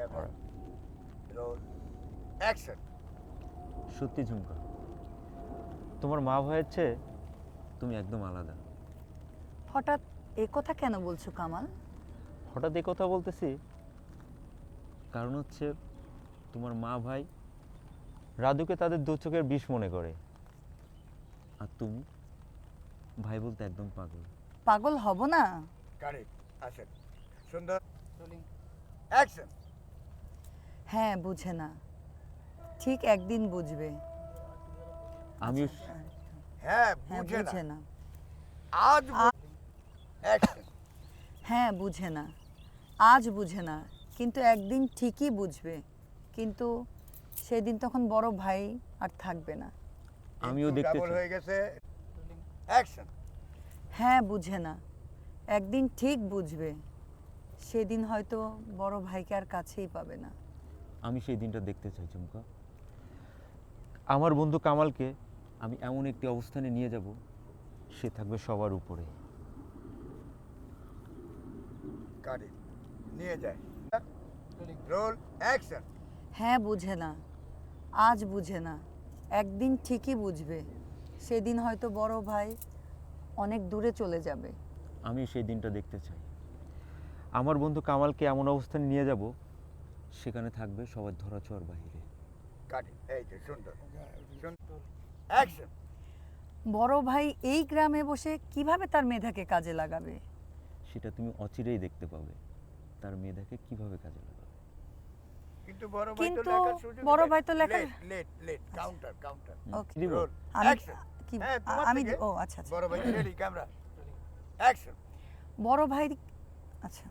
Camera roll action. সত্যি ঝুমকা, তোমার মা ভাইয়ের চেয়ে তুমি একদম আলাদা। হঠাৎ এ কথা কেন বলছো কামাল? হঠাৎ এই কথা বলতেছি কারণ হচ্ছে তোমার মা ভাই রাধুকে তাদের দু চোখের বিষ মনে করে, আর তুমি ভাই বলতে একদম পাগল। পাগল হব না? কারেক্ট, আসেন। সুন্দর রোলিং অ্যাকশন। হ্যাঁ, বুঝে না, ঠিক একদিন বুঝবে। আমিও হ্যাঁ হ্যাঁ, বুঝে বুঝে না না। আজ অ্যাকশন। হ্যাঁ, বুঝে না, আজ বুঝে না, কিন্তু একদিন ঠিকই বুঝবে। কিন্তু সেদিন তখন বড় ভাই আর থাকবে না। আমিও দেখতে ডাবল চাই। হয়ে গেছে। অ্যাকশন। হ্যাঁ, বুঝে না, একদিন ঠিক বুঝবে। সেদিন হয়তো বড় ভাইকে আর কাছেই পাবে না। আমি সেই দিনটা দেখতে চাই ঝুমকা। আমার বন্ধু কামালকে আমি এমন একটি অবস্থানে নিয়ে যাব, সে থাকবে সবার উপরে। কারেক্ট, নিয়ে যায়। Roll action. হ্যাঁ, বুঝে না, আজ বুঝে না, একদিন ঠিকই বুঝবে। সেদিন হয়তো বড় ভাই অনেক দূরে চলে যাবে। আমি সেই দিনটা দেখতে চাই। আমার বন্ধু কামালকে এমন অবস্থানে নিয়ে যাব, সেখানে থাকবে সবার ধরাছোঁয়ার বাইরে। কারেক্ট, এই যে সুন্দর সুন্দর অ্যাকশন। বড় ভাই এই গ্রামে বসে কিভাবে তার মেধাকে কাজে লাগাবে? সেটা তুমি অচিরেই দেখতে পাবে, তার মেধাকে কিভাবে কাজে লাগাবে। কিন্তু বড় ভাই তো কিন্তু লেখার সুযোগ বড় দেয়। ভাই তো লেখার let let let counter counter. Okay, দিব? রোল আমি অ্যাকশন। কি হ্যাঁ, তোমার আমি থেকে। ও আচ্ছা আচ্ছা। বড় ভাই রেডি ক্যামেরা অ্যাকশন। বড় ভাই আচ্ছা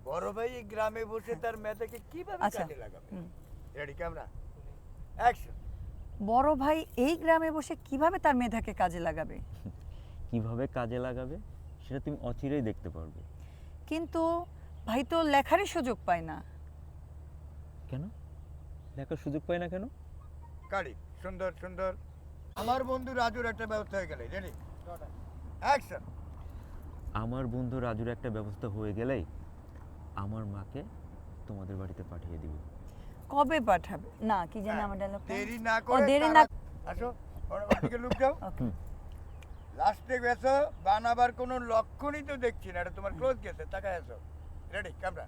বড় ভাই এই গ্রামে বসে তার মেধাকে কিভাবে আচ্ছা, কাজে লাগাবে? হুম। Ready camera action. বড় ভাই এই গ্রামে বসে কিভাবে তার মেধাকে কাজে লাগাবে? কিভাবে কাজে লাগাবে সেটা তুমি অচিরেই দেখতে পারবে। কিন্তু ভাই তো লেখারই সুযোগ পায় না। কেন লেখার সুযোগ পায় না কেন? কারি সুন্দর সুন্দর। আমার বন্ধু রাজুর একটা ব্যবস্থা হয়ে গেলে রেডি অ্যাকশন। আমার বন্ধু রাজুর একটা ব্যবস্থা হয়ে গেলেই আমার মাকে তোমাদের বাড়িতে পাঠিয়ে দিব। কবে পাঠাবে? না, কি জানি আমার ডায়লগটা। দেরি না ও করে দেরি না। আসো ওদিকে লুক দাও। ওকে, লাস্টে গেছো বানাবার কোনো লক্ষণই তো দেখছি না। এটা তোমার ক্লোজ গেছে, তাকায় আছো। Ready camera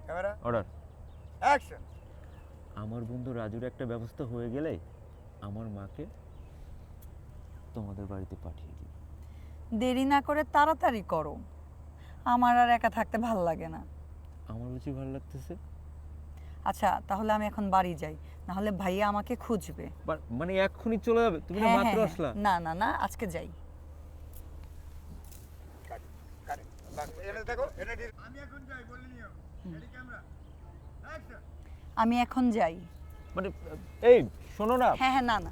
camera order. Action. আমার বন্ধু রাজুর একটা ব্যবস্থা হয়ে গেলেই আমার মাকে তোমাদের বাড়িতে পাঠিয়ে দিব। দেরি না করে তাড়াতাড়ি করো, আমার আর একা থাকতে ভালো লাগে না। আমার বুঝি ভালো লাগতেছে। আচ্ছা, তাহলে আমি এখন বাড়ি যাই, না হলে ভাইয়া আমাকে খুঁজবে। মানে এক্ষুনি চলে যাবে? তুমি না হ্যাঁ, মাত্র হ্যাঁ, আসলা। না না না, আজকে যাই। কারি কারি বাস এটা দেখো এটা আমি এখন যাই বলে নিও। Ready camera action. আমি এখন যাই। মানে এই শোনো না, হ্যাঁ হ্যাঁ, না না,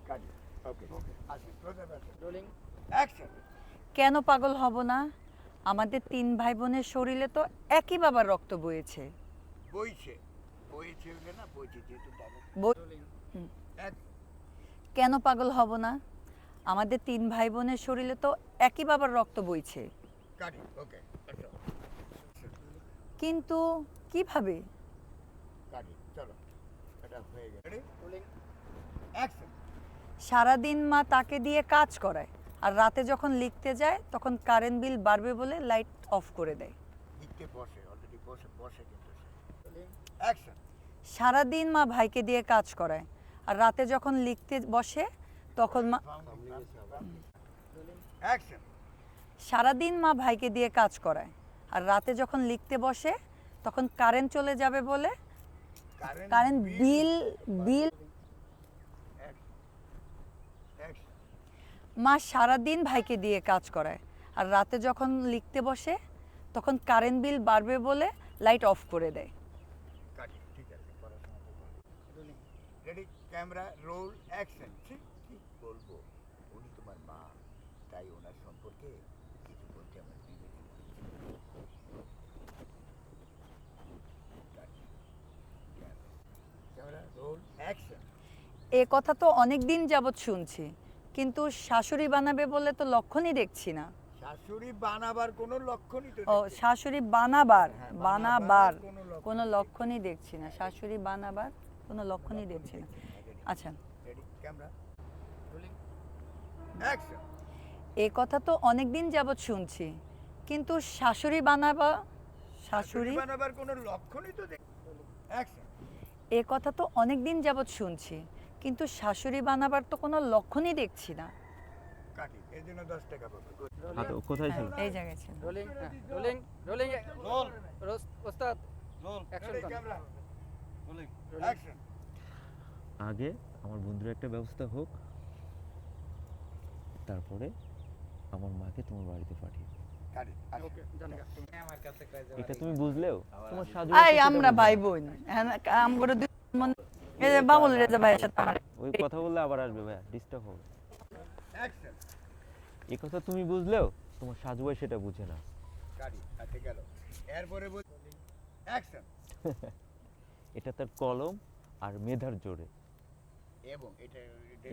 কারি ওকে ওকে আসি ক্লোজ আপ রোলিং অ্যাকশন। কেন পাগল হব না? আমাদের 3 ভাই বোনের শরীরে তো একই বাবার রক্ত বয়েছে। বইছে বইছে হলে না বইছে যেহেতু ডাবল বই- রোলিং হুম। অ্যাকশন। কেন পাগল হব না? আমাদের 3 ভাই বোনের শরীরে তো একই বাবার রক্ত বইছে। কারি ওকে আসো কিন্তু কিভাবে? কারি চলো এটা হয়ে গেছে। Ready rolling action. সারাদিন মা তাকে দিয়ে কাজ করায়, আর রাতে যখন লিখতে যায় তখন কারেন্ট বিল বাড়বে বলে লাইট অফ করে দেয়। লিখতে বসে অলরেডি বসে বসে কিন্তু রোলিং অ্যাকশন। সারাদিন মা ভাইকে দিয়ে কাজ করায়, আর রাতে যখন লিখতে বসে তখন মা অ্যাকশন। সারাদিন মা ভাইকে দিয়ে কাজ করায়, আর রাতে যখন লিখতে বসে তখন কারেন্ট চলে যাবে বলে কারেন্ট বিল বিল অ্যাকশন। মা সারাদিন ভাইকে দিয়ে কাজ করায়, আর রাতে যখন লিখতে বসে তখন কারেন্ট বিল বাড়বে বলে লাইট অফ করে দেয়। কাটি ঠিক আছে পড়াশোনা rolling ready camera roll action. ঠিক কি বলবো, উনি তোমার মা, তাই ওনার সম্পর্কে কিছু বলতে আমার বিবেকে ক্যামেরা রোল অ্যাকশন। এ কথা তো অনেক দিন যাবৎ শুনছি, কিন্তু শাশুড়ি বানাবে বলে তো লক্ষণই দেখছি না। শাশুড়ি বানাবার কোনো লক্ষণই তো ও, শাশুড়ি বানাবার, হ্যাঁ, বানাবার কোনো লক্ষণ কোনো নেই। লক্ষণই দেখছি না। শাশুড়ি বানাবার কোনো লক্ষণই দেখছি না। আচ্ছা, রেডি ক্যামেরা রোলিং অ্যাকশন। এ কথা তো অনেক দিন যাবৎ শুনছি, কিন্তু শাশুড়ি বানাবা, শাশুড়ি, বানাবার কোনো লক্ষণই তো অ্যাকশন। এ কথা তো অনেক দিন যাবৎ শুনছি, কিন্তু শাশুড়ি বানাবার তো কোনো লক্ষণই দেখছি না। কাটি এর জন্য 10 টাকা পাবে। হাত কোথায় ছিল? এই জায়গায় ছিল। রোলিং রোলিং রোলিং রোল ওস্তাদ রোল Action রেডি কর। Camera rolling action. আগে আমার বন্ধুর একটা ব্যবস্থা হোক, তারপরে আমার মাকে তোমার বাড়িতে পাঠিয়ে দিও। কাটি ওকে জানি এটা তুমি বুঝলেও তোমার সাজু এই আমরা ভাই বোন, আমরা দুই মন, এই যে বাবুল রেজা ভাইয়ের সাথে আমার ওই কথা বললে আবার আসবে ভাইয়া, ডিস্টার্ব হবে। অ্যাকশন। এই কথা তুমি বুঝলেও তোমার সাজু ভাই সেটা বুঝে না। কাটি হাতে গেল। এরপরে বল অ্যাকশন। এটা তার কলম আর মেধার জোরে। এবং এটা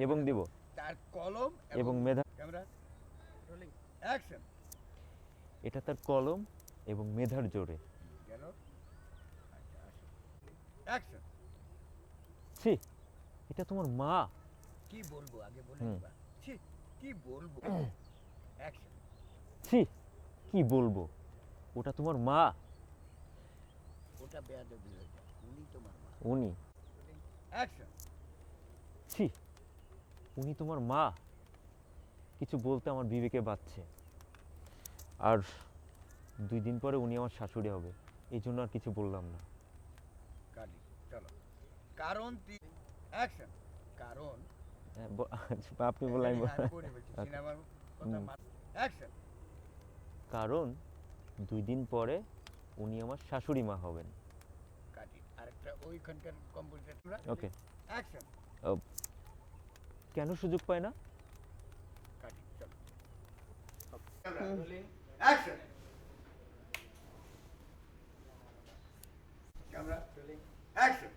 এবং দিব তার কলম এবং মেধা, ক্যামেরা রোলিং অ্যাকশন। এটা তার কলম এবং মেধার জোরে। গেল। আচ্ছা আসো অ্যাকশন। ছি, এটা তোমার মা। কি বলবো আগে বলে হুম। দিবা। ছি কি বলবো। অ্যাকশন। ছি, কি বলবো, ওটা তোমার মা। ওটা বেয়াদবি হয়ে যায়। উনি তোমার মা। উনি, অ্যাকশন। ছি, উনি তোমার মা। কিছু বলতে আমার বিবেকে বাজছে। আর 2 দিন পরে উনি আমার শাশুড়ি হবে, এই জন্য আর কিছু বললাম না। কাটি চলো। কারণ অ্যাকশন। কারণ আপনি বললেন আমি আমি পড়ে বলছি সিনেমার কথা অ্যাকশন। কারণ 2 দিন পরে উনি আমার শাশুড়ি মা হবেন। কাটি আরেকটা ওইখানকার কম্পোজিটর ওকে, অ্যাকশন। কেন সুযোগ পায় না? কাটি চলো action. Camera rolling action.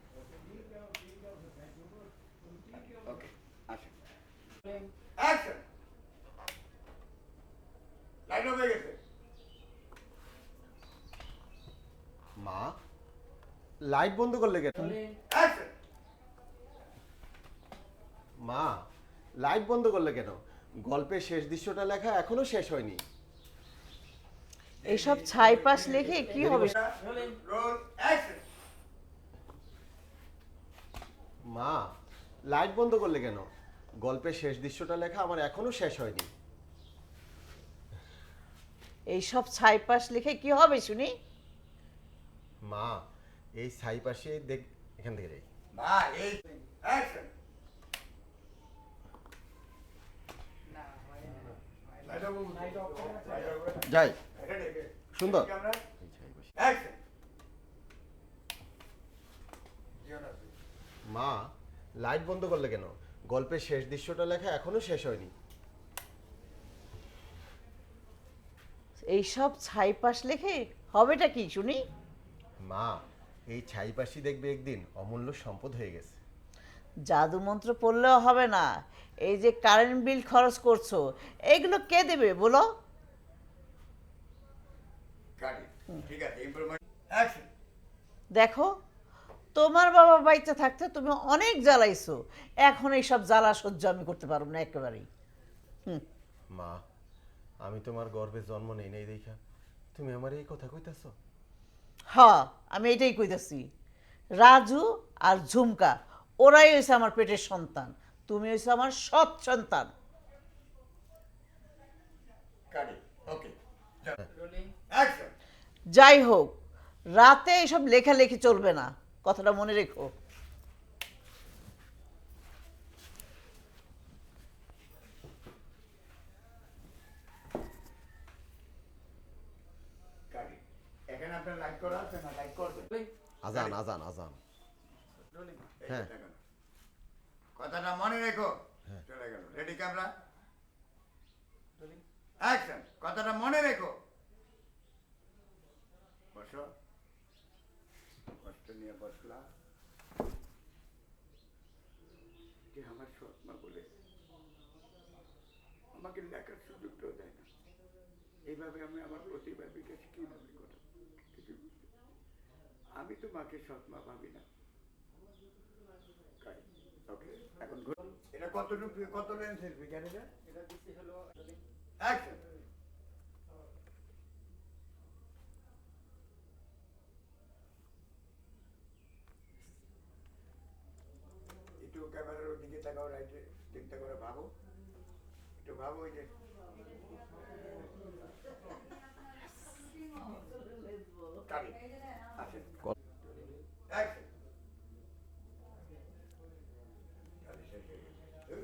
Okay আসুন অ্যাকশন। লাইট অফ হয়ে গেছে। মা, লাইট বন্ধ করলে কেন? অ্যাকশন। মা, লাইট বন্ধ করলে কেন? গল্পের শেষ দৃশ্যটা লেখা এখনো শেষ হয়নি। এইসব ছাইপাশ লিখে কি হবে? Roll action. মা, লাইট বন্ধ করলে কেন? গল্পের শেষ দৃশ্যটা লেখা আমার এখনো শেষ হয়নি। এইসব ছাইপাশ লিখে কি হবে শুনি? মা, এই ছাই পাশে দেখ, এখান থেকে যাই। মা এই অ্যাকশন। যাই, সুন্দর। অ্যাকশন। মা, লাইট বন্ধ করলে কেন? গল্পের শেষ দৃশ্যটা লেখা এখনো শেষ হয়নি। এইসব ছাইপাশ লিখে হবেটা কি শুনি? মা, এই ছাই পাশি দেখবে একদিন অমূল্য সম্পদ হয়ে গেছে। জাদু মন্ত্র পড়লেও হবে না। এই যে কারেন্ট বিল খরচ করছো, এগুলো কে দেবে বলো? কাটি ঠিক আছে ইমপ্রুভমেন্ট অ্যাকশন। দেখো, তোমার বাবা বাড়িতে থাকতে তুমি অনেক জ্বালাইছো, এখন এইসব জ্বালা সহ্য আমি করতে পারবো না একেবারেই। মা, আমি তোমার গর্ভে জন্ম নেই নাই দেখা তুমি আমার এই কথা কইতাছো? হ্যাঁ, আমি এটাই কইতাছি। রাজু আর ঝুমকা ওরাই হয়েছে আমার পেটের সন্তান, তুমি হয়েছে আমার সৎ সন্তান। কাটি ওকে রোলিং অ্যাকশন। যাই হোক, রাতে এসব লেখালেখি চলবে না, কথাটা মনে রেখো। কাটি এখানে আপনার লাইক করা আছে না? লাইক করবেন। আজান আজান আজান। রোলিং হ্যাঁ। কথাটা মনে রেখো। চলে গেল। Ready camera rolling action. কথাটা মনে রেখো। বসো। কষ্ট নিয়ে বসলা। যে আমার সৎমা বলে আমাকে লেখার সুযোগটাও দেয় না। এইভাবে আমি আমার প্রতিভার বিকাশ কিভাবে করি কিছু বুঝতে পারছি না। আমি তো মাকে সৎমা ভাবি না। ওকে, এখন এটা কতটুকু, কত লেন্সের বিজ্ঞান এটা? এটা দিচ্ছি হলো রোলিং অ্যাকশন। একটু ক্যামেরার ওদিকে তাকাও, রাইটে চিন্তা করে ভাবো, একটু ভাবো। ওই যে কারি আসেন, অ্যাকশন। কারি শেষ হয়ে গেছে।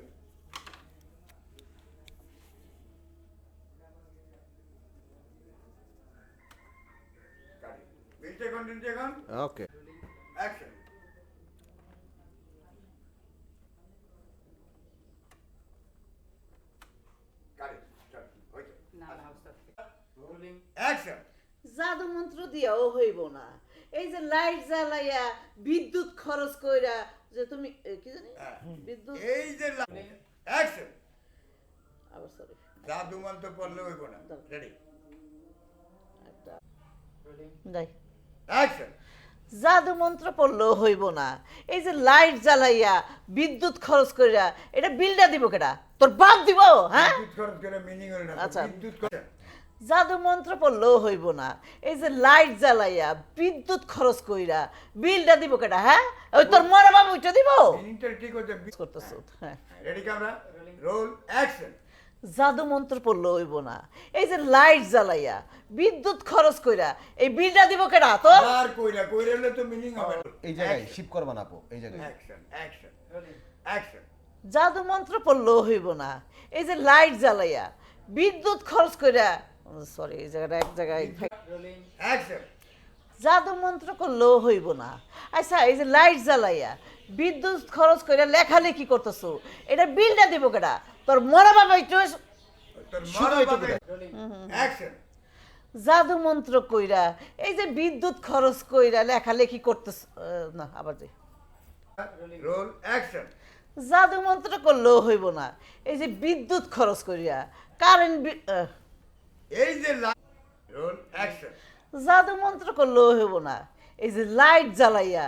কারি বিলটা কন্টিনিউ এখন, ওকে। অ্যাকশন। কারি স্টার্ট হইছে, না না ওস্তাদ রোলিং অ্যাকশন। জাদু মন্ত্র দিয়াও হইব না। এই যে লাইট জ্বালাইয়া বিদ্যুৎ খরচ কইরা যে তুমি কি জানি বিদ্যুৎ এই যে অ্যাকশন। আবার সরি জাদু মন্ত্র পড়লে হইব না। রেডি, একটা রোলিং যাই অ্যাকশন। জাদু মন্ত্র পড়লেও হইব না। এই যে লাইট জ্বালাইয়া বিদ্যুৎ খরচ কইরা এটা বিলটা দিব কেডা? তোর বাপ দিব? হ্যাঁ, বিদ্যুৎ খরচ করে মিনিং হলো না। আচ্ছা। বিদ্যুৎ খরচ জাদু মন্ত্র পড়লেও হইব না। এই যে লাইট জ্বালাইয়া বিদ্যুৎ খরচ কইরা বিলটা দিব কেডা? হ্যাঁ, ওই তোর মরা বাবা ওইটা দিব মিনিংটা ঠিক হচ্ছে। করতেছ। হ্যাঁ, রেডি ক্যামেরা রোল অ্যাকশন। জাদু মন্ত্র পড়লেও হইব না। এই যে লাইট জ্বালাইয়া বিদ্যুৎ খরচ কইরা এই বিলটা দিব কেডা তোর? আর কইরা কইরা হলে তো মিনিং হবে না। এই জায়গায় শিপ করবা না আপু, এই জায়গায়। Action, action, rolling action. জাদু মন্ত্র পড়লেও হইব না। এই যে লাইট জ্বালাইয়া বিদ্যুৎ খরচ কইরা সরি এই জায়গাটা এক জায়গায় রোলিং অ্যাকশন। জাদু মন্ত্র করলেও হইব না। আচ্ছা এই যে লাইট জ্বালাইয়া বিদ্যুৎ খরচ করে লেখালেখি করতেছো, এটা বিলটা দিব কেডা? তোর মরা বাবা একটু তোর শুধু মরা এটুকু বাবা। Rolling action. জাদু মন্ত্র কইরা এই যে বিদ্যুৎ খরচ কইরা লেখালেখি করতেছ না আবার যে রোল অ্যাকশন। জাদু মন্ত্র করলেও হইব না। এই যে বিদ্যুৎ খরচ করিয়া কারেন্ট এই যে রোল অ্যাকশন। জাদু মন্ত্র করলেও হইব না। এই যে লাইট জ্বালাইয়া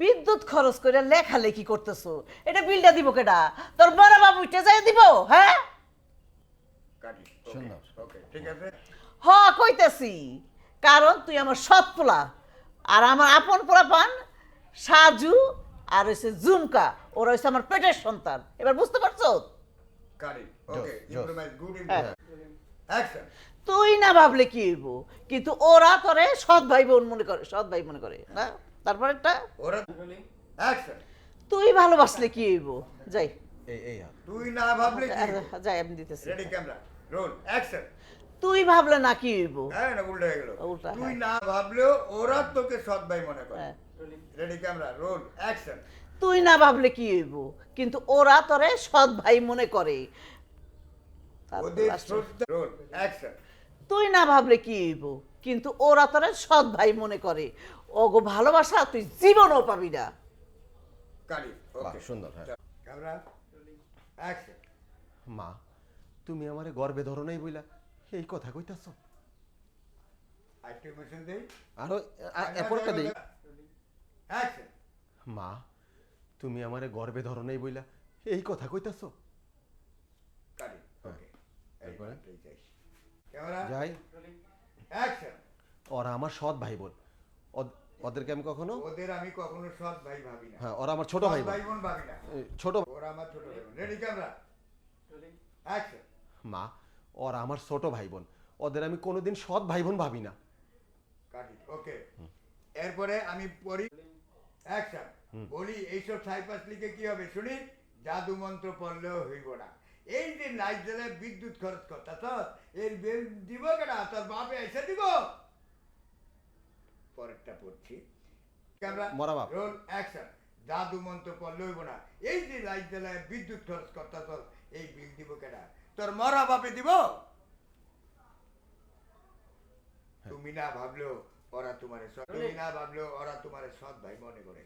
বিদ্যুৎ খরচ করে লেখালেখি করতেছো, এটা বিলটা দিব কেডা? তোর বড় বাবু উঠে যাই দিব? হ্যাঁ, কাটি। সুন্দর। ওকে, ঠিক আছে। হ কইতেছি, কারণ তুই আমার সৎ পোলা আর আমার আপন পোলা পান সাজু আর হইছে ঝুমকা, ওরা হইছে আমার পেটের সন্তান। এবার বুঝতে পারছো? কাটি। ওকে, জোস। ইমপ্রোভাইজ, গুড হ্যাঁ। ইমপ্রোভাইজ। অ্যাকশন। তুই না ভাবলে কি হইব, কিন্তু ওরা তোরে সৎ ভাই বোন মনে করে, সৎ ভাই মনে করে না। তারপরেরটা ওরা রোলিং অ্যাকশন। তুই ভালোবাসলে কি হইব? যাই এই হাত। তুই না ভাবলে কি? যাই আমি দিতেছি। Ready camera roll action. তুই ভাবলে না কি হইব? হ্যাঁ না, উল্টা হয়ে গেল। উল্টা, তুই হ্যাঁ। না ভাবলেও ওরা তোকে সৎ ভাই মনে করে। হ্যাঁ। Rolling ready camera roll action. তুই না ভাবলে কি হইব, কিন্তু ওরা তোরে সৎ ভাই মনে করে। তারপর ওদের last এ, শ্রদ্ধা রোল অ্যাকশন। তুই না ভাবলে কি হইব, কিন্তু ওরা তোরে সৎ ভাই মনে করে। ওগো ভালোবাসা তুই জীবনও পাবি না। কালি। বাহ, ওকে, সুন্দর। হ্যাঁ। Camera action. মা, তুমি আমারে গর্বে ধরো নাই বইলা এই কথা কইতাছ? আরেকটু ইমোশন দেই। আরো এরপরটা দেই। অ্যাকশন। মা, তুমি আমারে গর্বে ধরো নাই বইলা এই কথা কইতাছ? কালি। ওকে, এরপরে? ক্যামেরা যাই। Rolling action. ওরা আমার সৎ ভাই বোন, ওদেরকে আমি কখনো, ওদের আমি কখনো সৎ ভাই ভাবি না। হ্যাঁ ওরা আমার ছোট ভাই সৎ বোন। ভাই বোন ভাবি না। ছোট ওরা আমার ছোট ভাই বোন। Ready camera rolling action. মা, ওরা আমার ছোট ভাই বোন, ওদের আমি কোনোদিন সৎ ভাই বোন ভাবি না। কাটি। ওকে, এরপরে আমি পড়ি অ্যাকশন। বলি এইসব সাইপাস লিখে কি হবে শুনি? জাদু মন্ত্র পড়লেও হইব না। এই যে লাইট জ্বালে বিদ্যুৎ খরচ করতা তো এর বিল দিব কেনা? তোর বাপে এসে দিব। পরেরটা পড়ছি। ক্যামেরা মরা বাপ। Roll action. জাদু মন্ত্র পড়লে হইব না। এই যে লাইট জ্বালে বিদ্যুৎ খরচ করতা তো এই বিল দিব কেনা? তোর মরা বাপে দিব। তুমি না ভাবলেও ওরা তোমারে তুমি না ভাবলেও ওরা তোমারে সৎ ভাই মনে করে।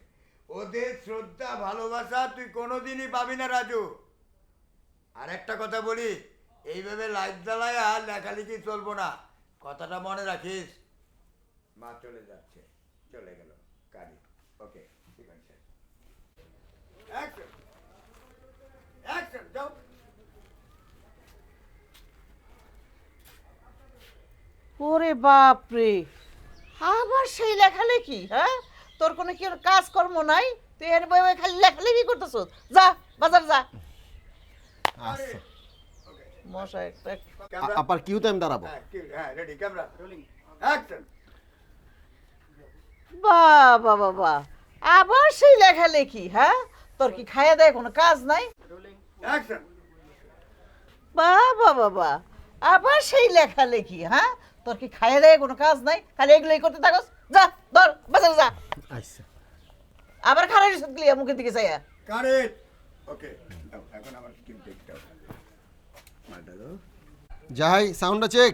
ওদের শ্রদ্ধা ভালোবাসা তুই কোনোদিনই পাবি না রাজু। আর একটা কথা বলি, এইভাবে লাইট জ্বালায় আর লেখালেখি চলবো না, কথাটা মনে রাখিস। মা চলে যাচ্ছে, চলে গেল কারি। ওকে, ঠিক আছে। অ্যাকশন, অ্যাকশন, যাও। ওরে বাপ রে, আবার সেই লেখালেখি, হ্যাঁ? তোর কোনো কি আর কাজকর্ম নাই? তুই এর বই বই খালি লেখালেখি করতেছ। যা বাজার যা। আচ্ছা ওকে, মশা একটা। ক্যামেরা, আপার কিউতে আমি দাঁড়াবো। হ্যাঁ রেডি, ক্যামেরা রোলিং অ্যাকশন। বাবা বাবা, আবার সেই লেখালেখি, হ্যাঁ? তোর কি খাইয়া দেয় কোনো কাজ নাই? Rolling action. বাবা বাবা, আবার সেই লেখালেখি, হ্যাঁ? তোর কি খাইয়া দেয় কোনো কাজ নাই? খালি এগুলোই করতে থাকস। যা ধর বাজার যা। আচ্ছা আবার খারাপ গলিয়া মুখের দিকে চাইয়া। কারেক্ট। ওকে, এখন আমার স্কিল দেখতে হবে। মালটা দাও। যাই, সাউন্ডটা চেক।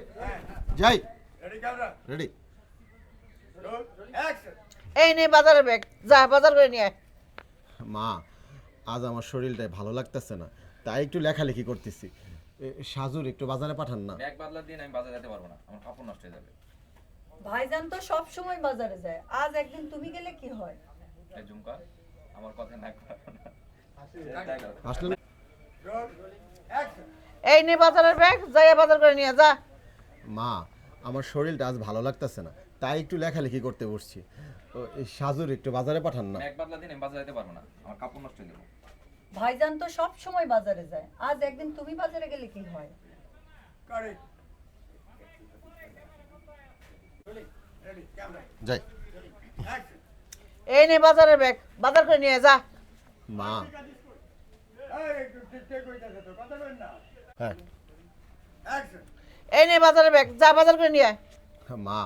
যাই, ready, camera ready. Roll action. এই নে বাজারের ব্যাগ, যা বাজার করে নিয়ে আয়। মা, আজ আমার শরীরটা ভালো লাগতেছে না, তাই একটু লেখালেখি করতেছি। সাজুর একটু বাজারে পাঠান না। ব্যাগ বদলার দিন আমি বাজারে যেতে পারবো না, আমার কাপড় নষ্ট হয়ে যাবে। ভাইজান তো সব সময় বাজারে যায়, আজ একদিন তুমি গেলে কি হয়? এই ঝুমকা, আমার কথা না করো না। আসলে রোল অ্যাকশন। এই নে বাজারের ব্যাগ, যাইয়া বাজার করে নিয়ে যা। মা, আমার শরীরটা আজ ভালো লাগতেছে না, তাই একটু লেখালেখি করতে বসছি। এই সাজুর একটু বাজারে পাঠান না। ব্যাগ বদলার দিন আমি বাজারে যেতে পারবো না, আমার কাপড় নষ্ট হয়ে যাবে। ভাইজান তো সব সময় বাজারে যায়, আজ একদিন তুমি বাজারে গেলে কি হয়? কারেক্ট। রেডি, ক্যামেরা যাই। অ্যাকশন। এই নে বাজারের ব্যাগ, বাজার করে নিয়ে যা। মা, এই একটু ঠিক হইতাছে তো, কথা বলেন না। হ্যাঁ অ্যাকশন। এই নে বাজারের ব্যাগ, যা বাজার করে নিয়ে আয়। মা,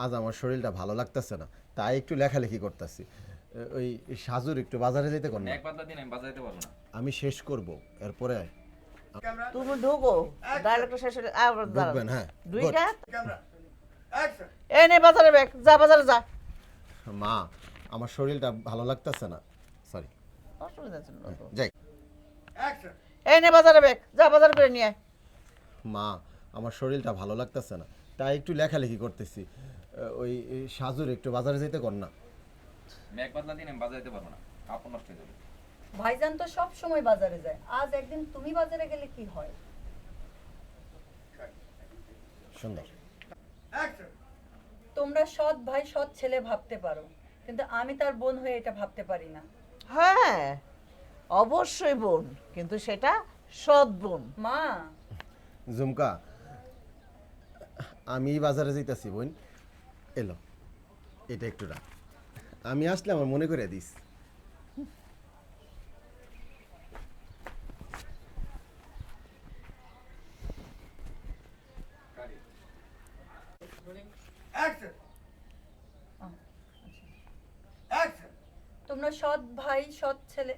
আজ আমার শরীরটা ভালো লাগতেছে না, তাই একটু লেখালেখি করতেছি। ওই সাজুর একটু বাজারে যেতে কোন না। ব্যাগ বদলার দিন আমি বাজারে যেতে পারবো না। আমি শেষ করব, এরপরে ক্যামেরা তুমি ঢুকো, ডায়লগটা শেষ হলে আবার দাঁড়াও। ঢুকবেন। হ্যাঁ, দুই good. হাত। Camera action. এই নে বাজারের ব্যাগ, যা বাজারে যা। মা, আমার শরীরটা ভালো লাগতেছে না, সরি। অসুবিধা আছে না তো। যাই। অ্যাকশন। এই নে বাজারের ব্যাগ, যা বাজার করে নিয়ে আয়। মা, আমার শরীরটা ভালো লাগতেছে না, তাই একটু লেখালেখি করতেছি। ওই সাজুর একটু বাজারে যেতে কোন না। ব্যাগ বদলার দিন আমি বাজারে যেতে পারবো না, কাপড় নষ্ট হয়ে যাবে। ভাইজান তো সব সময় বাজারে যায়, আজ একদিন তুমি বাজারে গেলে কি হয়? সুন্দর। অ্যাকশন। তোমরা সৎ ভাই সৎ ছেলে ভাবতে পারো, কিন্তু আমি তার বোন হয়ে এটা ভাবতে পারি না। হ্যাঁ, অবশ্যই বোন, কিন্তু সেটা সৎ বোন। মা, ঝুমকা, আমি বাজারে যাইতাছি বোন, এলো, এটা একটু রাখ, আমি আসলে আমার মনে করে দিস। Rolling action. অ্যাকশন। তোমরা সৎ ভাই সৎ ছেলে।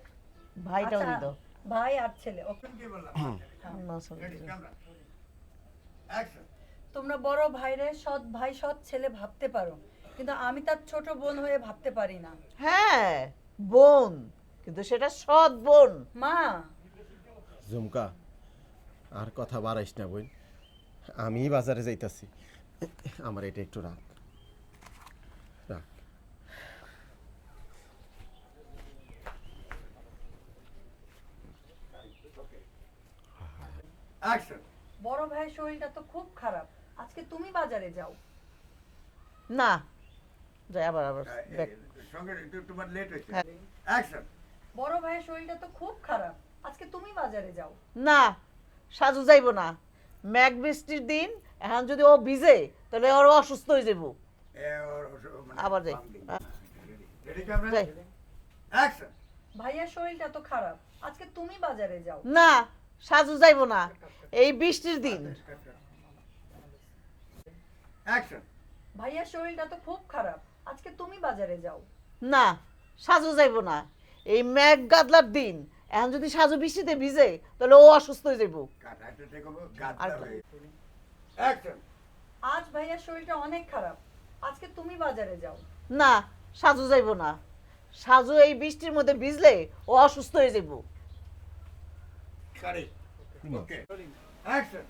ভাইটাও আচ্ছা, দিত। ভাই আর ছেলে, ওকে। কি বললাম? না, sorry. Ready, camera action. তোমরা বড় ভাইরে সৎ ভাই সৎ ছেলে ভাবতে পারো, কিন্তু আমি তার ছোট বোন হয়ে ভাবতে পারি না। হ্যাঁ, বোন, কিন্তু সেটা সৎ বোন। মা, ঝুমকা, আর কথা বাড়াইস না বোন, আমি বাজারে যাইতাছি, আমার এটা একটু রাখ, রাখ। অ্যাকশন। বড় ভাইয়ের শরীরটা তো খুব খারাপ, আজকে তুমি বাজারে যাও। না, যাই আবার আবার দেখ। সঙ্গে একটু তোমার লেট হয়েছে। হ্যাঁ। অ্যাকশন। বড় ভাইয়ের শরীরটা তো খুব খারাপ, আজকে তুমি বাজারে যাও। না, সাজু যাইব না। মেঘ বৃষ্টির দিন, এখন যদি ও ভিজে তাহলে ওর অসুস্থ হয়ে যাব। আবার যাই। রেডি, ক্যামেরা যাই। অ্যাকশন। ভাইয়ার শরীরটা তো খারাপ, আজকে তুমি বাজারে যাও। না, সাজু যাইব না, এই বৃষ্টির দিন। অ্যাকশন। ভাইয়ার শরীরটা তো খুব খারাপ, আজকে তুমি বাজারে যাও। না, সাজু যাইব না, এই মেঘ গাদলার দিন, এখন যদি সাজু বৃষ্টিতে ভিজে তাহলে ও অসুস্থ হয়ে যাব। কাটাটা দেখো গাদা আর- হয়ে। অ্যাকশন। আজ ভাইয়ার শরীরটা অনেক খারাপ, আজকে তুমি বাজারে যাও। না, সাজু যাইব না, সাজু এই বৃষ্টির মধ্যে ভিজলে ও অসুস্থ হয়ে যাব। কারেক্ট ওকে অ্যাকশন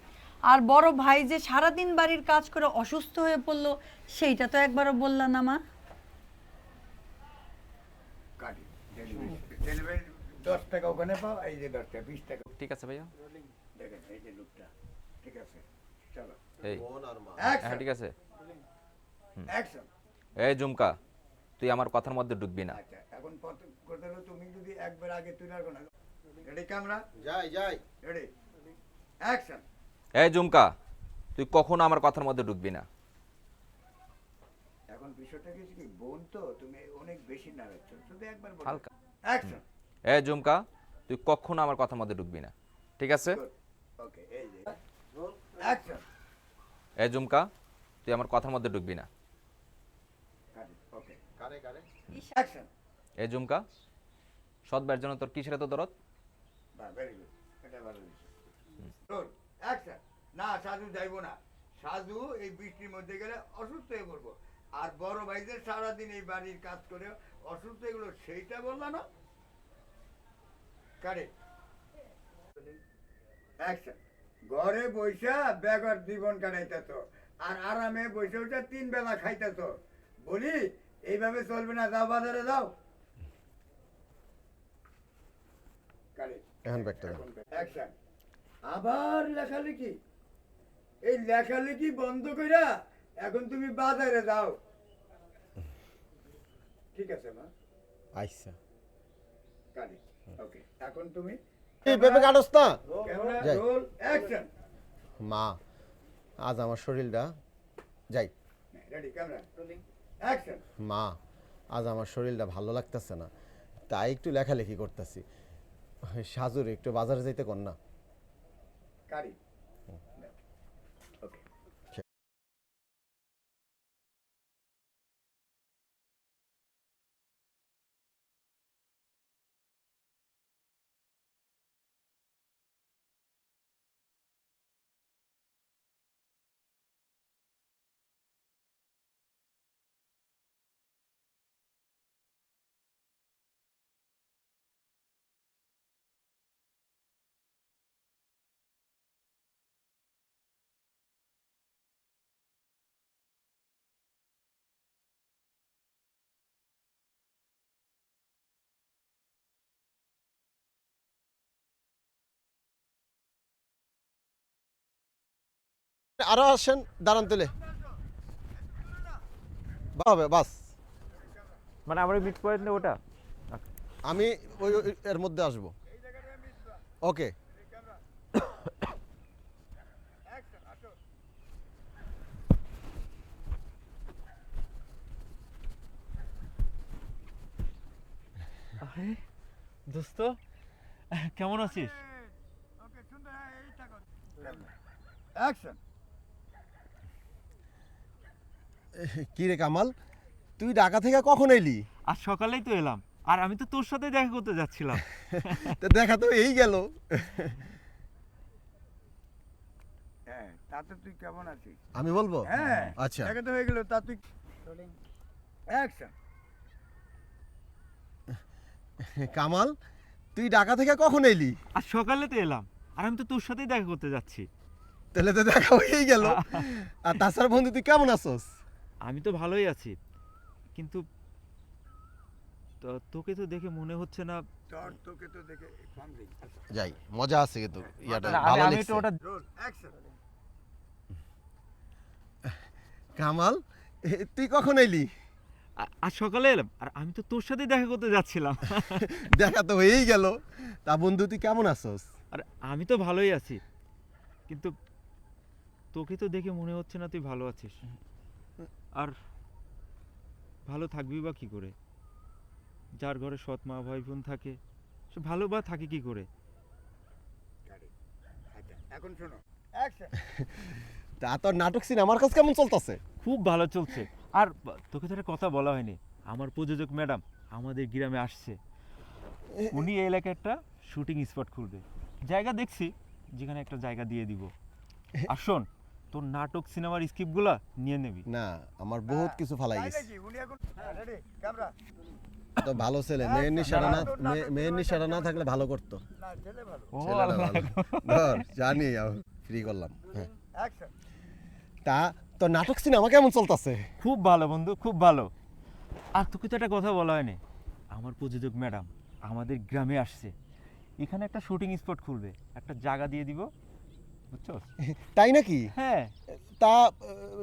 আর বড় ভাই যে সারাদিন বাড়ির কাজ করে অসুস্থ হয়ে পড়লো সেইটা তো একবারও বললা না মা। কাটি ডেলিভারি 10 টাকা ওখানে পাও, এই যে 10 টাকা 20 টাকা ঠিক আছে ভাইয়া। দেখেন এই যে লোকটা ঠিক আছে চলো এই বোন আর মা। হ্যাঁ অ্যাকশন ঠিক আছে। অ্যাকশন এই ঝুমকা, তুই আমার কথার মধ্যে ঢুকবি না। আচ্ছা এখন কথা হলো তুমি যদি একবার আগে তুই রাখো না রেডি ক্যামেরা যাই যাই। রেডি অ্যাকশন এই ঝুমকা, তুই কখনো আমার কথার মধ্যে ঢুকবি না। এখন বিষয়টা কি বোন তো তুমি অনেক বেশি নাড়াচ্ছ, শুধু একবার বলো হালকা। অ্যাকশন এই ঝুমকা, তুই কখনো আমার কথার মধ্যে ঢুকবি না, ঠিক আছে? ওকে এই যে অ্যাকশন এই ঝুমকা, তুই আমার কথার মধ্যে ঢুকবি না। ওকে কারে কারে। অ্যাকশন এই ঝুমকা, সৎ ভাইয়ের জন্য তোর কিসের এত দরদ? বাহ ভেরি গুড, এটা ভালো হয়েছে। রোল অ্যাকশন না সাজু যাইবো না, সাজু এই বৃষ্টির মধ্যে গেলে অসুস্থ হয়ে পড়বো, আর বড় ভাইদের সারাদিন এই বাড়ির কাজ করে অসুস্থ এগুলো সেইটা বললা না। কারে অ্যাকশন ঘরে বইসা বেগর জীবন কাটাইতেছ আর আরামে বসে বসে 3 বেলা খাইতেছ, বলি এইভাবে চলবে না, যাও বাজারে যাও। কারে এখন ব্যাগটা দাও। অ্যাকশন আবার লেখালেখি, এই লেখালেখি বন্ধ কইরা এখন তুমি বাজারে যাও। ঠিক আছে মা আইসা। কালি ওকে এখন তুমি এই বেবে কাটস না। ক্যামেরা যাই। রোল অ্যাকশন মা আজ আমার শরীরটা যাই। রেডি ক্যামেরা রোলিং অ্যাকশন মা আজ আমার শরীরটা ভালো লাগতেছে না, তাই একটু লেখালেখি করতেছি। সাজুর একটু বাজারে যাইতে কর না। কারি ওকে আরো আসেন, দাঁড়ান তুলে হবে বাস। মানে আমার মিট পয়েন্ট ওটা। আমি এর মধ্যে আসবো। ওকে দোস্ত কেমন আছিস? ওকে সুন্দর এই থাকো অ্যাকশন কি রে কামাল, তুই ঢাকা থেকে কখন এলি? আজ সকালেই তো এলাম, আর আমি তো তোর সাথে দেখা করতে যাচ্ছিলাম। তো দেখা তো এই গেল। হ্যাঁ তাতে তুই কেমন আছিস? আমি বলবো? হ্যাঁ আচ্ছা। দেখা তো হয়ে গেল, তা তুই রোলিং অ্যাকশন কামাল, তুই ঢাকা থেকে কখন এলি? আজ সকালে তো এলাম, আর আমি তো তোর সাথেই দেখা করতে যাচ্ছি। তাহলে তো দেখা হয়েই গেল। আর তাছাড়া বন্ধু তুই কেমন আছোস? আমি তো ভালোই আছি, কিন্তু তোকে তো দেখে মনে হচ্ছে না। তোকে তো দেখে কম দিই। যাই, মজা আছে কিন্তু ইয়াটা না, ভালো আমি লাগছে। তো ওটা রোল অ্যাকশন কামাল, তুই কখন এলি? আজ সকালে এলাম, আর আমি তো তোর সাথেই দেখা করতে যাচ্ছিলাম। দেখা তো হয়েই গেল। তা বন্ধু তুই কেমন আছোস? আর আমি তো ভালোই আছি, কিন্তু তোকে তো দেখে মনে হচ্ছে না তুই ভালো আছিস। আর ভালো থাকবি বা কি করে? যার ঘরে সৎ মা ভাই বোন থাকে, সে ভালো বা থাকে কি করে? আচ্ছা এখন শোনো অ্যাকশন তা তোর নাটক সিন আমার কাছে কেমন চলতেছে? খুব ভালো চলছে। আর তোকে তো একটা কথা বলা হয়নি, আমার প্রযোজক ম্যাডাম আমাদের গ্রামে আসছে। উনি এই এলাকায় একটা শুটিং স্পট খুলবে, জায়গা দেখছি যেখানে একটা জায়গা দিয়ে দিব। আর শোন, তোর নাটক সিনেমার স্ক্রিপ্টগুলো নিয়ে নেবি। না, আমার বহুত কিছু ফালাই তাই গেছে। নাকি? উনি এখন রেডি ক্যামেরা তো ভালো ছেলে, মেয়ের নিশাটা না, মেয়ের নিশাটা না থাকলে ভালো করতো। না ছেলে ভালো। ও ছেলেটা আল্লাহ ভালো। ধর, জানি ফ্রি করলাম। হ্যাঁ, অ্যাকশন। তা তো নাটক সিনেমা কেমন চলতেছে? খুব ভালো বন্ধু, খুব ভালো। আর তোকে তো একটা কথা বলা হয়নি, আমার প্রযোজক ম্যাডাম আমাদের গ্রামে আসছে, এখানে একটা শুটিং স্পট খুলবে, একটা জায়গা দিয়ে দিব, বুঝছো? তাই নাকি? হ্যাঁ, তা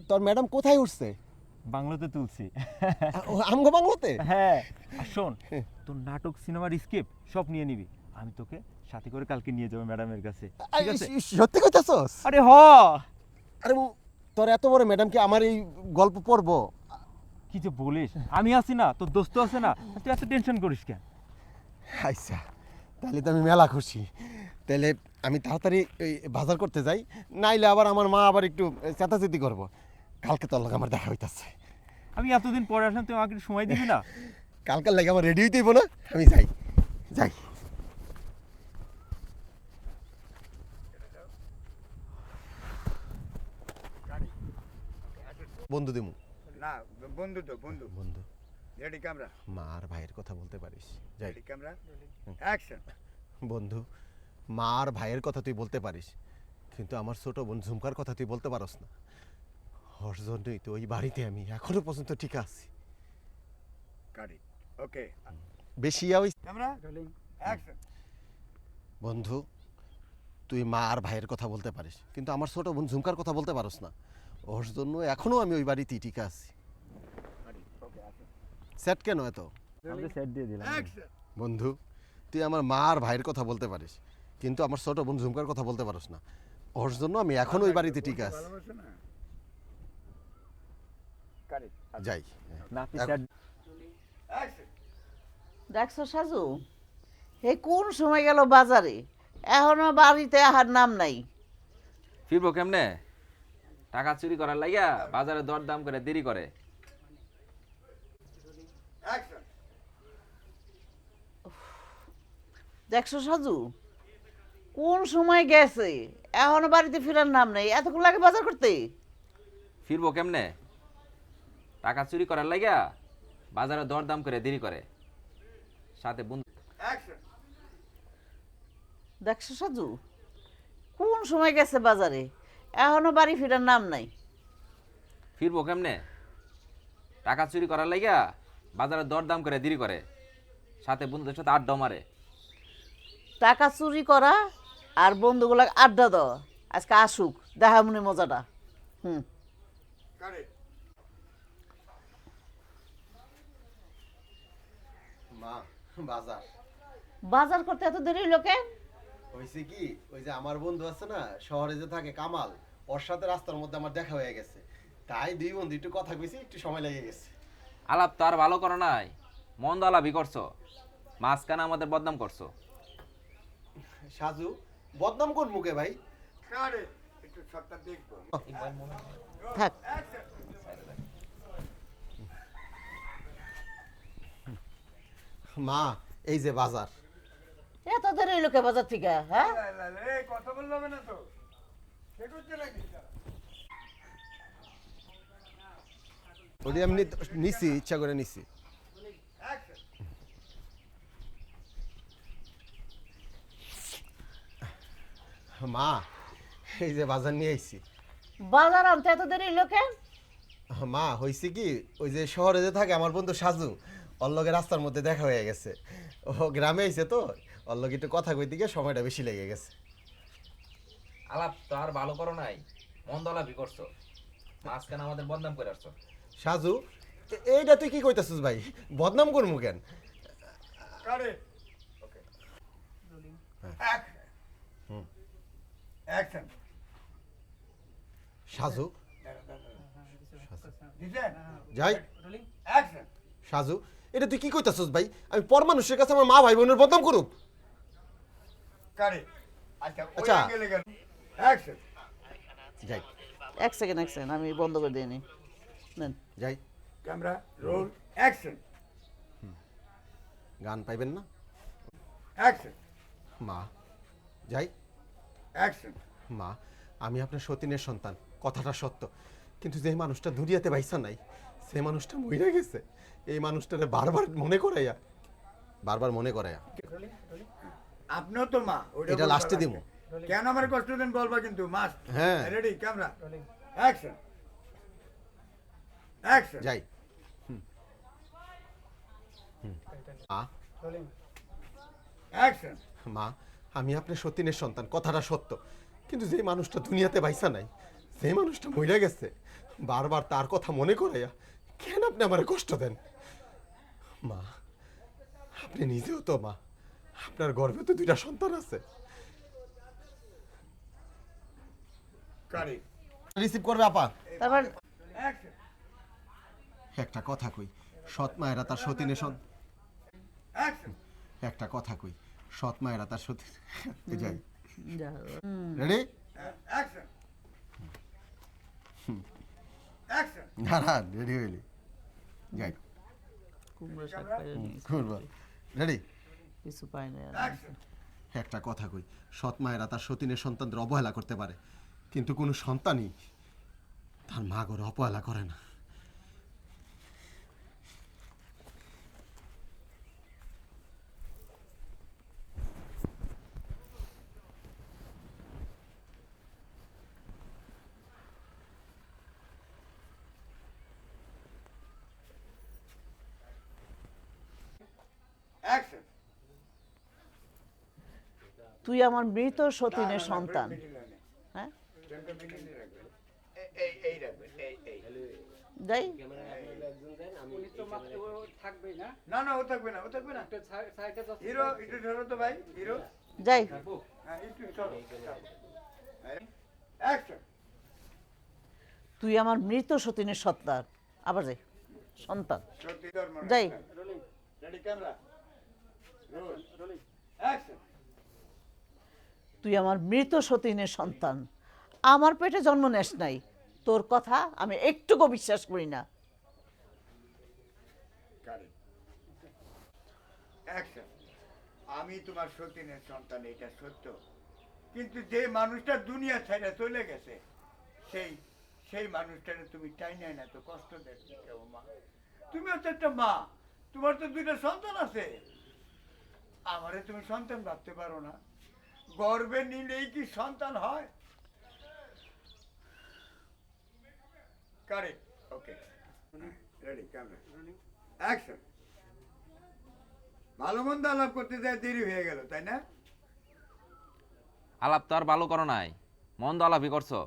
তোর ম্যাডাম কোথায় উঠছে? বাংলাতে তুলছি। আমগো বাংলাতে? হ্যাঁ, আর শোন, তোর নাটক সিনেমার স্ক্রিপ্ট সব নিয়ে নিবি, আমি তোকে সাথে করে কালকে নিয়ে যাবো ম্যাডামের কাছে, ঠিক আছে? সত্যি কইতাছস? আরে হ, আরে তোর এত বড় ম্যাডাম কি আমার এই গল্প পড়বো? কি যে বলিস, আমি আছি না, তোর দোস্ত আছে না, তুই এত টেনশন করিস কেন? আচ্ছা, তাহলে তো আমি মেলা খুশি। তাহলে আমি তাড়াতাড়ি এই বাজার করতে যাই, নাইলে আবার আমার মা আবার একটু চেতাচেতি করবো। কালকে তোর লাগে আমার দেখা হইতাছে। আমি এতদিন পরে আসলাম, তুই আমাকে একটু সময় দিবি না? কালকের লাগে আমার রেডি হইতেইব না, আমি যাই যাই। বন্ধু দিমু। না বন্ধু তো বন্ধু। বন্ধু, রেডি ক্যামেরা, মা আর ভাইয়ের কথা বলতে পারিস, যাই। Ready camera, action. বন্ধু, মা আর ভাইয়ের কথা তুই বলতে পারিস, কিন্তু আমার ছোট বোন ঝুমকার কথা তুই বলতে পারস না। ওর জন্যই তো ওই বাড়িতে আমি এখনো পর্যন্ত ঠিক আছি। কাটি, ওকে বেশি ওই ক্যামেরা, রোলিং, অ্যাকশন। বন্ধু, তুই মা আর ভাইয়ের কথা বলতে পারিস, কিন্তু আমার ছোট বোন ঝুমকার কথা বলতে পারস না। ওর জন্য এখনো আমি ওই বাড়িতেই ঠিক আছি। কাটি, ওকে অ্যাকশন। সেট কেন এত? আমি তো সেট দিয়ে দিলাম। অ্যাকশন। বন্ধু, তুই আমার মা আর ভাইয়ের কথা বলতে পারিস, কিন্তু আমার ছোট বোন ঝুমকার কথা বলতে পারস না। ওর জন্য আমি এখনো ওই বাড়িতে ঠিক আছি। ভালোবাসো না? কাটি, যাই। না তুই সেট অ্যাকশন। দেখছো সাজু, হে কোন সময় গেল বাজারে, এখনো বাড়িতে আহার নাম নাই। ফিরবো কেমনে? টাকা চুরি করার লাগিয়া বাজারে দরদাম করে দেরি করে। অ্যাকশন। দেখছো সাজু, কোন সময় গেছে, এখনো বাড়িতে ফেরার নাম নেই, এতক্ষণ লাগে বাজার করতে। ফিরবো কেমনে? টাকা চুরি করার লাগিয়া বাজারে দরদাম করে দেরি করে, সাথে বন্ধু। অ্যাকশন। দেখছো সাজু, কোন সময় গেছে বাজারে, এখনো বাড়ি ফেরার নাম নাই। ফিরবো কেমনে? টাকা চুরি করার লাগিয়া বাজারে দরদাম করে দেরি করে, সাথে বন্ধুদের সাথে আড্ডা মারে। টাকা চুরি করা আর বন্ধুগুলা আড্ডা দেওয়া, আজকে আসুক দেখা মনে মজাটা। কাটি। মা, বাজার বাজার করতে এত দেরি হইলো কেন? হয়েছে কি, ওই যে আমার বন্ধু আছে না শহরে যে থাকে কামাল, ওর সাথে রাস্তার মধ্যে আমার দেখা হয়ে গেছে, তাই দুই বন্ধু একটু কথা কইছি, একটু সময় লেগে গেছে। আলাপ তো আর ভালো করো নাই, মন্দ আলাপই করছো, মাঝখানে আমাদের বদনাম করছো। সাজু, বদনাম কোন মুখে ভাই? কাটি, একটু শটটা দেখবো। থাক, অ্যাকশন। মা, এই যে বাজার। এত দেরি হইলো কে বাজার থেকে? হ্যাঁ, এই কথা বললে হবে না তো, সে করছে নাকি? ওটি আমি নিছি, ইচ্ছা করে নিছি। অ্যাকশন। মা, এই যে বাজার নিয়ে আইছি। বাজার আনতে এত দেরি হইলো কেন? মা, হয়েছে কি, ওই যে শহরে যে থাকে আমার বন্ধু সাজু, ওর লগে রাস্তার মধ্যে দেখা হয়ে গেছে। ও গ্রামে আইছে তো, ওর লগে একটু কথা কইতে গিয়ে সময়টা বেশি লেগে গেছে। আলাপ তো আর ভালো করো নাই, মন্দ আলাপই করছো, মাঝখানে আমাদের বদনাম করে আসছো। সাজু, এইটা তুই কি কইতাছিস ভাই? বদনাম করমু কেন? কাটি, okay rolling, action. Action. Saju, দিছেন? যাই। Rolling, action. সাজু, এটা তুই কি কইতাছিস ভাই? আমি পর মানুষের কাছে আমার মা ভাই বোনের বদনাম করুম? কাটি, আচ্ছা ওই আচ্ছা। অ্যাঙ্গেলে গেল। অ্যাকশন। যাই এক সেকেন্ড আমি বন্ধ করে দিয়ে নি। নেন। যাই। Camera roll, action. গান পাইবেন না? অ্যাকশন। মা, যাই। অ্যাকশন। মা, আমি আপনার সতীনের সন্তান, কথাটা সত্য, কিন্তু যে মানুষটা দুনিয়াতে বাইসা নাই, সে মানুষটা মরে গেছে, এই মানুষটারে বারবার মনে করাইয়া আপনিও তো মা, ওইটা এটা বলবা লাস্টে না। দিমু। কেন আমার কষ্ট দেন বলবা কিন্তু মাস্ট। হ্যাঁ। Ready camera action action. যাই। মা, রোলিং অ্যাকশন। মা, আমি আপনার সতীনের সন্তান, কথাটা সত্য, কিন্তু যে মানুষটা দুনিয়াতে বাইসা নাই, যে মানুষটা মরে গেছে, বারবার তার কথা মনে করাইয়া কেন আপনি আমার কষ্ট দেন? মা, আপনি নিজেও তো মা, আপনার গর্ভে তো 2টা সন্তান আছে। কারি রিসিভ করবে আপা? তারপর অ্যাকশন একটা কথা কই, সৎ মায়েরা তার সতীনের অ্যাকশন। একটা কথা কই, সৎ মায়েরা তার সতী যাই। যা, রেডি? Action action. না না, রেডি হইলি যাই কুমড়ো শাক পাইরে নিয়ে এসে করবো। রেডি? কিছু পাই না আর। অ্যাকশন একটা কথা কই, সৎ মায়েরা তার সতীনের সন্তানদের অবহেলা করতে পারে, কিন্তু কোনো সন্তানই তার মা করে অবহেলা করে না। অ্যাকশন। তুই আমার মৃত সতীনের সন্তান। হ্যাঁ এই রাখবেন, এই যাই। উনি তো মাত্র থাকবেই না, না না, ও থাকবে না, ও থাকবে না। একটা সাইডে যাচ্ছে। হিরো একটু ধরো তো ভাই, হিরো। যাই। হ্যাঁ একটু ধরো। অ্যাকশন। তুই আমার মৃত সতীনের সন্তান। আবার যাই, সন্তান। সত্যি ধর্ম। যাই। Rolling ready camera roll rolling action. তুই আমার মৃত সতীনের সন্তান, আমার পেটে জন্ম নেস নাই, তোর কথা আমি একটুকু বিশ্বাস করি না। কারি অ্যাকশন। আমি তোমার সতীনের সন্তান, এটা সত্য, কিন্তু যে মানুষটা দুনিয়া ছেড়ে চলে গেছে, সেই মানুষটারে তুমি টাইনে না তো কষ্ট দেখবে কেউ মা? তুমি হচ্ছে একটা মা, তোমার তো 2টা সন্তান আছে, আমারে তুমি সন্তান ভাবতে পারো না? গর্বে নিলেই কি সন্তান হয়? Correct, okay ready camera action. ভালো মন্দ আলাপ করতে যায় দেরি হয়ে গেল, তাই না? আলাপ তো আর ভালো করো নাই, মন্দ আলাপই করছো।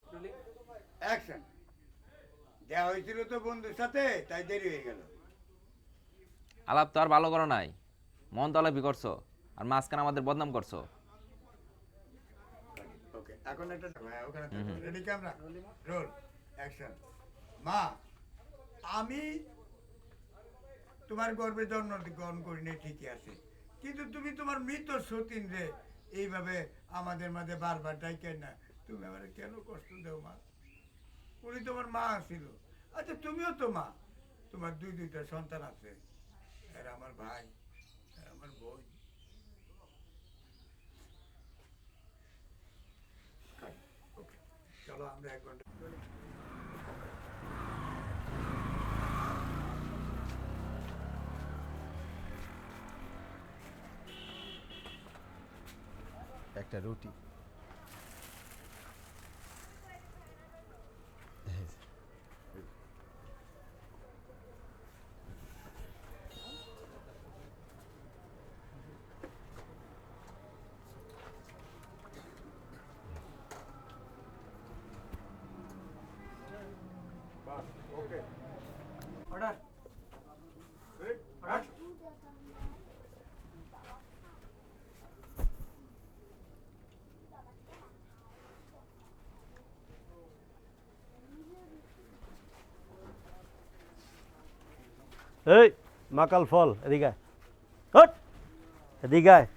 Rolling action. দেওয়া হয়েছিল তো বন্ধুর সাথে, তাই দেরি হয়ে গেল। আলাপ তো আর ভালো করো নাই, মন্দ আলাপই করছো, আর মাঝখানে আমাদের বদনাম করছো। ওকে, এখন একটা ওখানে রেডি ক্যামেরা রোল অ্যাকশন। মা, আমি তোমার গর্ভে জন্ম গ্রহণ করিনি, ঠিকই আছে, কিন্তু তুমি তোমার মৃত সতীন রে এইভাবে আমাদের মাঝে বারবার ডাইকেন না, তুমি আমার কেন কষ্ট দেও মা? উনি তোমার মা ছিল। আচ্ছা তুমিও তো মা, তোমার 2টা সন্তান আছে, আর আমার ভাই আর আমার বোন। ওকে, চলো আমরা 1 ঘন্টা। একটা রুটি। ওকে অর্ডার অ্যাকশন। এই মাকাল ফল এদিকে আয়। হট এদিকে আয়।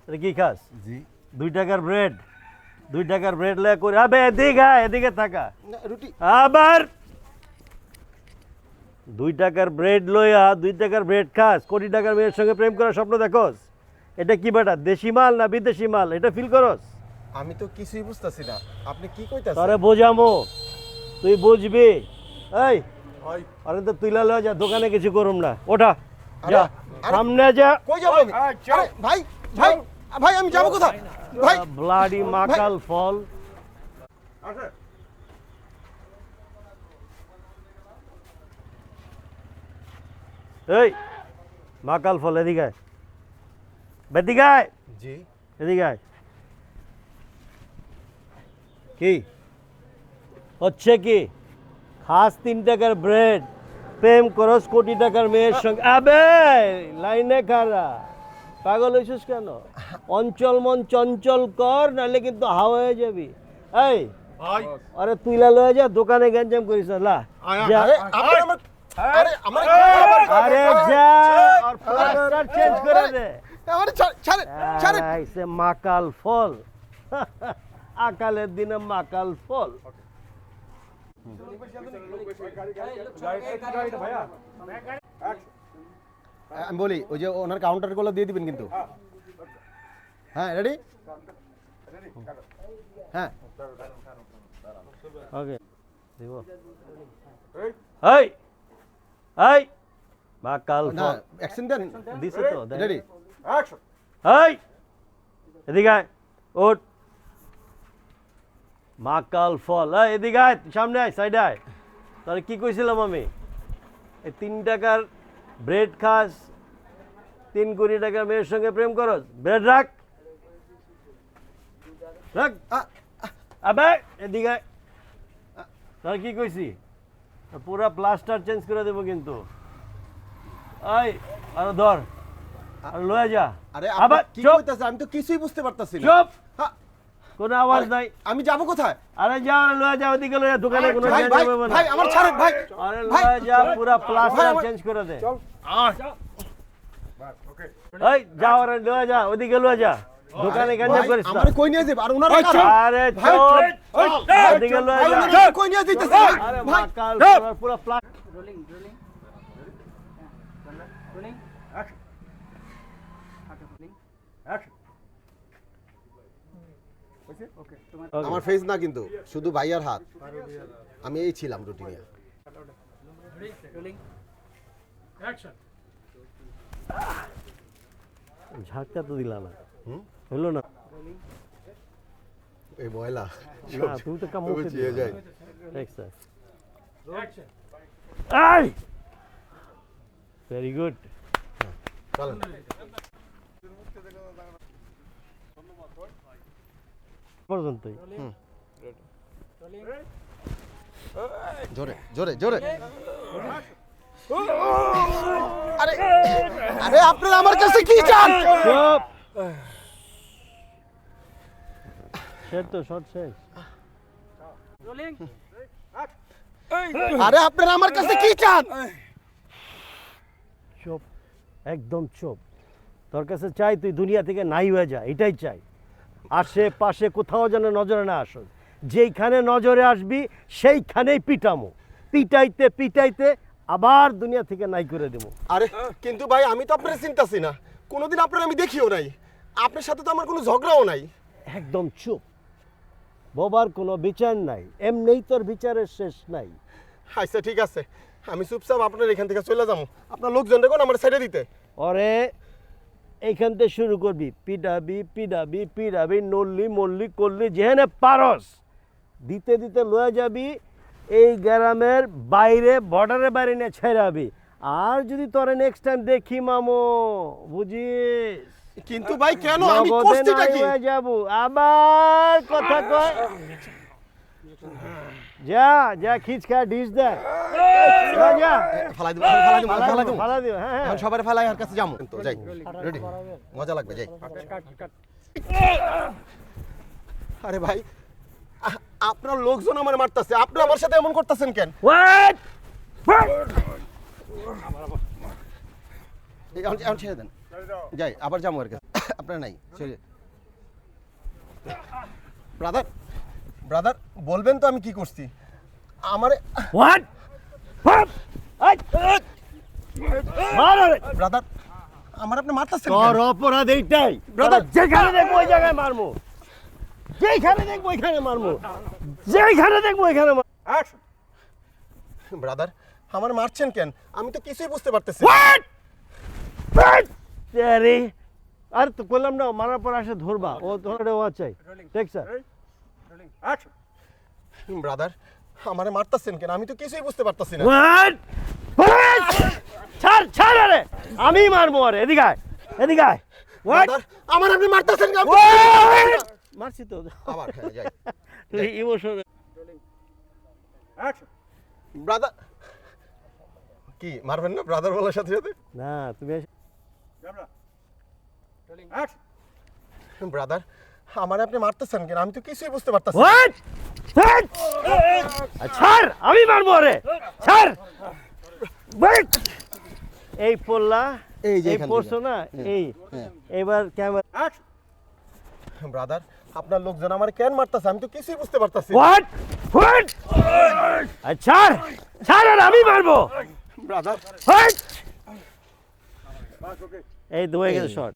এটা কি খাস? জি। 2 টাকার ব্রেড, 2 টাকার ব্রেড লে করে আবে এদিকে আয়, এদিকে থাকা রুটি। আবার 2 টাকার ব্রেড লইয়া 2 টাকার ব্রেড খাস, কোটি টাকার মেয়ের সঙ্গে প্রেম করার স্বপ্ন দেখোস? এটা কি বেটা, দেশি মাল না বিদেশি মাল, এটা ফিল করস? আমি তো কিছুই বুঝতাছি না আপনি কি কইতাছেন তোরে বোঝামো তুই বুঝবি এই ভাই আরে তো তুইলা লয়ে যা দোকানে কিছু করুম না ওঠা যা আরে- সামনে যা কই যাব আমি আরে ভাই ভাই ভাই আমি যাব কোথায় ভাই ব্লাডি মাকাল ফল এই মাকাল ফল এদিকে আয়। এদিকে আয়, জি এদিকে আয়। কি হচ্ছে কি খাস 3 টাকার ব্রেড প্রেম করস কোটি টাকার মেয়ের সঙ্গে আবে লাইনে খারা পাগল হইছিস কেন অঞ্চল মন চঞ্চল কর নাহলে কিন্তু হাওয়া হয়ে যাবি এই ভাই আরে তুইলা লয়ে যা দোকানে গ্যাঞ্জাম করিস না লা যা। আরে আপনি আমার আরে আমার আরে যা আর প্লাস্টার চেঞ্জ করে দে আরে ছাড়ে ছাড়ে আইছে মাকাল ফল আকালের দিনে মাকাল ফল আমি বলি ওই যে ওনার কাউন্টারগুলো দিয়ে দিবেন কিন্তু হ্যাঁ রেডি হ্যাঁ ওকে দিব এই এই মাকাল না ফল অ্যাকশন দেন দিছে তো দেখ। রেডি এই এদিকে আয় ওঠ মাকাল ফল এই এদিকে আয় সামনে আয় সাইডে আয় তাহলে কি কইছিলাম আমি এই 3 টাকার ব্রেড খাস 3 কোটি টাকার মেয়ের সঙ্গে প্রেম করস ব্রেড রাখ রাখ আবে এদিকে আয়। তাহলে কি কইছি পুরা প্লাস্টার চেঞ্জ করে দেবো কিন্তু এই আরো ধর আর লয়ে যা আরে আবার আপনি কি চুপ কইতাছেন আমি তো কিছুই বুঝতে পারতাছি না চুপ হ্যাঁ, কোনো আওয়াজ আরে, নাই আমি যাব কোথায় আরে যা লয়ে যা ওদিকে লয়ে যা, দোকানে কোনো ভাই চেঞ্জ ভাই হবে না ভাই আমার ছাড়েন ভাই আরে ভাই। লয়ে যা পুরা প্লাস্টার আমার- চেঞ্জ করে দে এই যা আরে লয়ে যা ওদিকে লয়ে যা দোকানে কেন ভাই, করিস না আমারে কই নিয়ে যাবে আর ওনারা কারা? আরে ভাই, চুপ ওদিকে লয়ে ভাই, যা ওনারা কই নিয়ে যাইতেছে ভাই? আরে ভাই মাকাল পুরা plaster rolling rolling rolling action rolling action ওকে তোমার আমার ফেস না কিন্তু শুধু ভাইয়ার হাত আমি এই ছিলাম রুটিনে রোলিং ঝাড়টা তো দিলা না হলো না এই ময়লা না তুমি তো কাম মুখে বুঝিয়ে যায় ঠিক স্যার এই ভেরি গুড চলেন পর্যন্তই জোরে জোরে জোরে আরে আরে আপনারা আমার কাছে কি চান চুপ শেষ তো শর্ট শেষ রোলিং আরে আপনারা আমার কাছে কি চান চুপ একদম চুপ তোর কাছে চাই তুই দুনিয়া থেকে নাই হয়ে যা এটাই চাই আশেপাশে কোথাও যেন নজরে না আসো যেইখানে নজরে আসবি সেইখানেই পিটামো পিটাইতে পিটাইতে আবার দুনিয়া থেকে নাই করে দেবো আরে কিন্তু ভাই আমি তো আপনার চিন্তাছি না কোনোদিন আপনার আমি দেখিও নাই আপনার সাথে তো আমার কোনো ঝগড়াও নাই একদম চুপ বাবার কোনো বিচার নাই এমনিই তোর বিচারের শেষ নাই আচ্ছা ঠিক আছে আমি চুপচাপ আপনার এখান থেকে চলে যাবো আপনার লোকজন দেখুন আমার ছেড়ে দিতে ওরে এইখান থেকে শুরু করবি পিডাবি পিডাবি পিডাবি নল্লি মল্লি করলি যেখানে পারস দিতে দিতে লয়ে যাবি এই গ্রামের বাইরে বর্ডারের বাইরে নিয়ে ছেড়াবি আর যদি তোরে নেক্সট টাইম দেখি মামো বুঝিস কিন্তু ভাই কেন আমি নগদে কষ্টিটা নাই কি হয়ে যাবো আবার কথা কয় যা যা খিচখা ডিশ দে যা, যা ফালাই দিব ফালাই দিব ফালাই দিব ফালা দিও হ্যাঁ হ্যাঁ এখন সবার ফালাই আর কাছে যাবো তো যাই রেডি মজা লাগবে যাই আরে ভাই আপনার লোকজন আমার মারতাছে আপনি আমার সাথে এমন করতেছেন কেন হোয়াট এখন এখন ছেড়ে দেন যাই আবার যাবো আর কাছে আপনার নাই ছেড়ে ব্রাদার ব্রাদার বলবেন তো আমি কি করছি আমারে হোয়াট হোয়াট মার রে ব্রাদার আমার আপনি মারতাছেন তোর কেন? অপরাধ এইটাই Brother, যেখানে দেখবো ওই জায়গায় মারমু যেইখানে দেখবো ওইখানে মারবো, যেইখানে দেখবো ওইখানে মারবো। ব্রাদার আমার মারছেন কেন? আমি তো কিছুই বুঝতে পারতেছি না। আরে আর তো বললাম না, মারার পর আসে ধরবা, ও ধরে ও চাই। ঠিক স্যার। ব্রাদার আমারে মারতাছেন কেন? আমি তো কিছুই বুঝতে পারতাছি না। ছাড় ছাড়, আরে আমি মারবো, আরে এদিকে আয়, এদিকে আয়। ব্রাদার আমার আপনি মারতাছেন কেন? মারছি তো আবার হ্যাঁ যাই। তুই ইমোশন। ব্রাদার কি মারবেন না ব্রাদার বলার সাথে সাথে? না তুমি ব্রাদার আমার আপনি মারতেছেন কেন? আমি তো কিছুই বুঝতে পারতাছি না। হোয়াট, ছাড়, আমি মারবো, আরে ছাড়। এই পড়লা, এই যে এই এখান পড়ছো না, এই এবার ক্যামেরা। ব্রাদার আপনার লোকজন আমার কেন মারতাছে? আমি তো কিছুই বুঝতে পারতাছি না। হোয়াট হোয়াট, ছাড় ছাড়, আর আমি মারবো। ব্রাদার হোয়াট, এই তো হয়ে গেছে শর্ট।